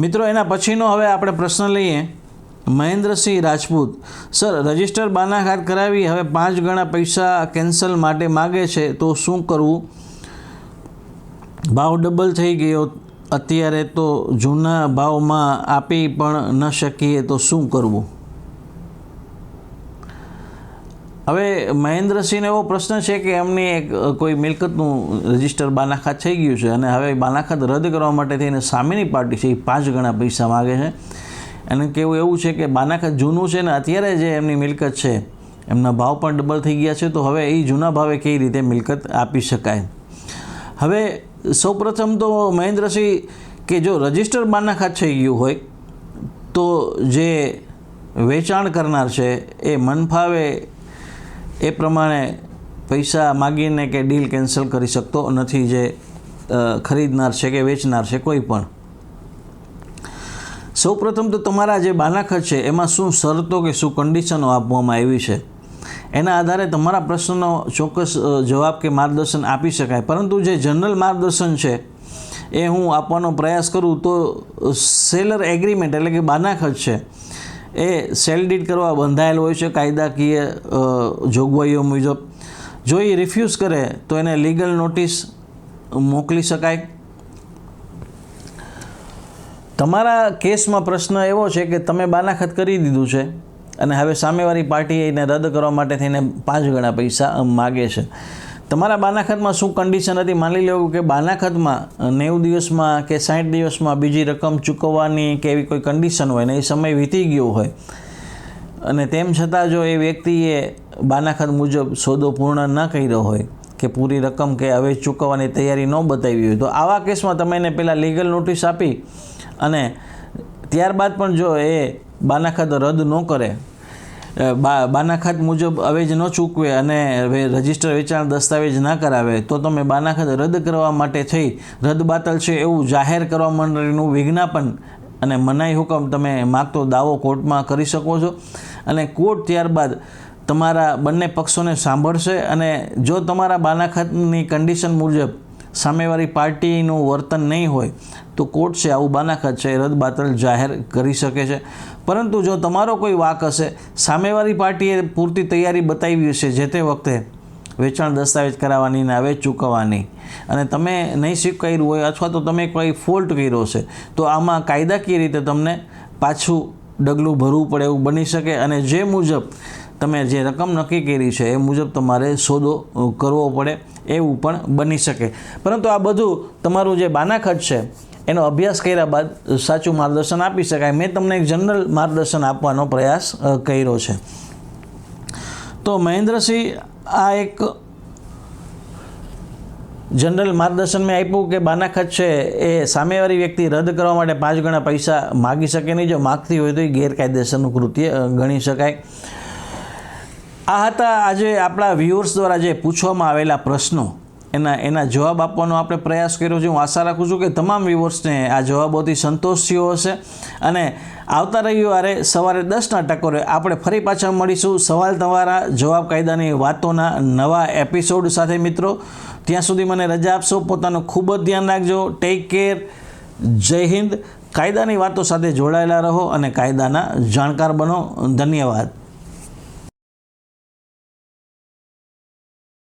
મિત્રો એના પછીનો હવે આપણે પ્રશ્ન લઈએ મહેન્દ્રસિંહ રાજપૂત. સર, રજિસ્ટર બાનાખાત કરાવી હવે 5 ગણા પૈસા કેન્સલ માટે માગે છે તો શું કરવું? ભાવ ડબલ થઈ ગયો અત્યારે તો જૂના ભાવમાં આપી પણ ન શકીએ તો શું કરવું? હવે મહેન્દ્રસિંહનો એવો પ્રશ્ન છે કે એમની એક કોઈ મિલકતનું રજિસ્ટર બાનાખાત થઈ ગયું છે અને હવે બાનાખાત રદ કરવા માટે થઈને સામેની પાર્ટી છે એ 5 ગણા પૈસા માગે છે. અને કેવું એવું છે કે બાનાખાત જૂનું છે ને અત્યારે જે એમની મિલકત છે એમના ભાવ પણ ડબલ થઈ ગયા છે, તો હવે એ જૂના ભાવે કઈ રીતે મિલકત આપી શકાય? હવે સૌપ્રથમ તો મહેન્દ્રસિંહ કે જો રજિસ્ટર બાનાખાત થઈ ગયું હોય તો જે વેચાણ કરનાર છે એ મન ફાવે એ પ્રમાણે પૈસા માગીને કે ડીલ કેન્સલ કરી શકતો નથી, જે ખરીદનાર છે કે વેચનાર છે કોઈ પણ. સૌપ્રથમ તો તમારા જે બાનાખાત છે એમાં શું શરતો કે શું કન્ડિશનો આપવામાં આવી છે એના આધારે તમારા પ્રશ્નનો ચોક્કસ જવાબ કે માર્ગદર્શન આપી શકાય. પરંતુ જે જનરલ માર્ગદર્શન છે એ હું આપવાનો પ્રયાસ કરું તો સેલર એગ્રીમેન્ટ એટલે કે બાનાખાત છે એ સેલ ડીડ કરવા બંધાયેલ હોય છે કાયદાકીય જોગવાઈઓ મુજબ. જો એ રિફ્યુઝ કરે તો એને લીગલ નોટિસ મોકલી શકાય. તમારા કેસમાં પ્રશ્ન એવો છે કે તમે બાનાખાત કરી દીધું છે અને હવે સામેવાળી પાર્ટી એને રદ કરવા માટે થઈને 5 ગણા પૈસા માગે છે. તમારા બાનાખાતમાં શું કન્ડિશન હતી? માની લેવું કે બાનાખાતમાં 90 દિવસમાં કે 60 દિવસમાં બીજી રકમ ચૂકવવાની કે એવી કોઈ કન્ડિશન હોય ને એ સમય વીતી ગયો હોય અને તેમ છતાં જો એ વ્યક્તિએ બાનાખાત મુજબ સોદો પૂર્ણ ન કર્યો હોય કે પૂરી રકમ કે હવે ચૂકવવાની તૈયારી ન બતાવી હોય તો આવા કેસમાં તમે એને પહેલાં લીગલ નોટિસ આપી અને ત્યારબાદ પણ જો એ બાનાખાત રદ ન કરે, બાનાખાત મુજબ અવેજ ન ચૂકવે અને રજિસ્ટર વેચાણ દસ્તાવેજ ના કરાવે તો તમે બાનાખાત રદ કરવા માટે થઈ રદ બાતલ છે એવું જાહેર કરવા મંડળીનું વિજ્ઞાપન અને મનાઈ હુકમ તમે માગતો દાવો કોર્ટમાં કરી શકો છો અને કોર્ટ ત્યારબાદ તમારા બંને પક્ષોને સાંભળશે અને જો તમારા બાનાખાતની કન્ડિશન મુજબ સામેવાળી પાર્ટીનું વર્તન નહીં હોય તો કોર્ટ છે આવું બાનાખાત છે રદ બાતલ જાહેર કરી શકે છે. પરંતુ જો તમારો કોઈ વાક હશે, સામેવાળી પાર્ટીએ પૂરતી તૈયારી બતાવી હશે જે તે વખતે વેચાણ દસ્તાવેજ કરાવવાની ને હવે ચૂકવવાની અને તમે નહીં સ્વીકાર્યું હોય અથવા તો તમે કોઈ ફોલ્ટ કર્યો છે તો આમાં કાયદાકીય રીતે તમને પાછું ડગલું ભરવું પડે એવું બની શકે અને જે મુજબ તમે જે રકમ નક્કી કરી છે એ મુજબ તમારે સોદો કરવો પડે એવું પણ બની શકે. પરંતુ આ બધું તમારું જે બાનાખાત છે એનો અભ્યાસ કર્યા બાદ સાચું માર્ગદર્શન આપી શકાય. મેં તમને એક જનરલ માર્ગદર્શન આપવાનો પ્રયાસ કર્યો છે. તો મહેન્દ્રસિંહ, આ એક જનરલ માર્ગદર્શન મેં આપ્યું કે બાનાખાત છે એ સામેવાળી વ્યક્તિ રદ કરવા માટે 5 ગણા પૈસા માગી શકે નહીં. જો માગતી હોય તો એ ગેરકાયદેસરનું કૃત્ય ગણી શકાય. આ હતા આજે આપણા વ્યુઅર્સ દ્વારા જે પૂછવામાં આવેલા પ્રશ્નો, એના જવાબ આપવાનો આપણે પ્રયાસ કર્યો છે. હું આશા રાખું છું કે તમામ વ્યુઅર્સને આ જવાબોથી સંતોષ થયો હશે અને આવતા રવિવારે સવારે 10ના ટકોરે આપણે ફરી પાછા મળીશું સવાલ તમારા જવાબ કાયદાની વાતોના નવા એપિસોડ સાથે. મિત્રો, ત્યાં સુધી મને રજા આપશો. પોતાનું ખૂબ જ ધ્યાન રાખજો. Take care. જય હિન્દ. કાયદાની વાતો સાથે જોડાયેલા રહો અને કાયદાના જાણકાર બનો. ધન્યવાદ.